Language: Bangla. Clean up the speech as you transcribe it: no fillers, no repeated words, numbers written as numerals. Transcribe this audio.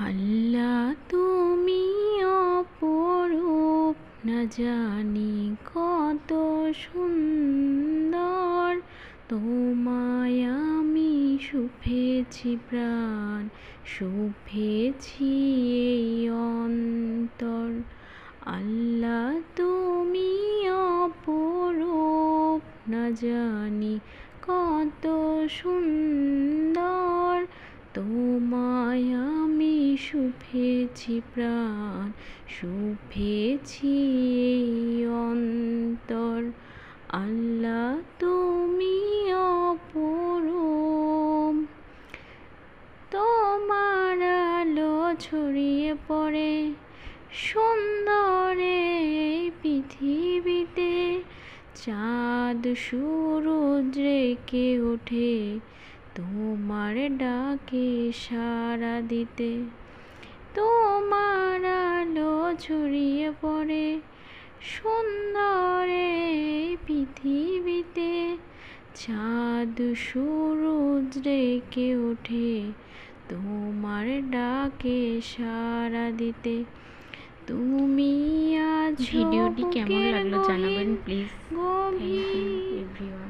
আল্লাহ তুমি অপরূপ, না জানি কত সুন্দর। তোমায় আমি শুভেছি প্রাণ, শুভেছি এই অন্তর। আল্লাহ তুমি অপরূপ, না জানি কত সুন্দর। তোমায় আমি শুভেছি প্রাণ, শুভেছি এই অন্তর। আল্লাহ তুমি অপরূপ। তোমার আলো ছড়িয়ে পড়ে সুন্দরে এই পৃথিবীতে। চাঁদ সূরজ রেখে ওঠে তোমার ডাকে সাড়া দিতে। তোমার আলো ছড়িয়ে পড়ে সুন্দরে এই পৃথিবীতে। চাঁদ সূরজ রেখে ওঠে তোমার ডাকে সাড়া দিতে। তুমি আছো ভিডিওটি কেমন লাগলো বুকের জানাবেন প্লিজ। গভীর থ্যাংক ইউ এভরিওয়ান।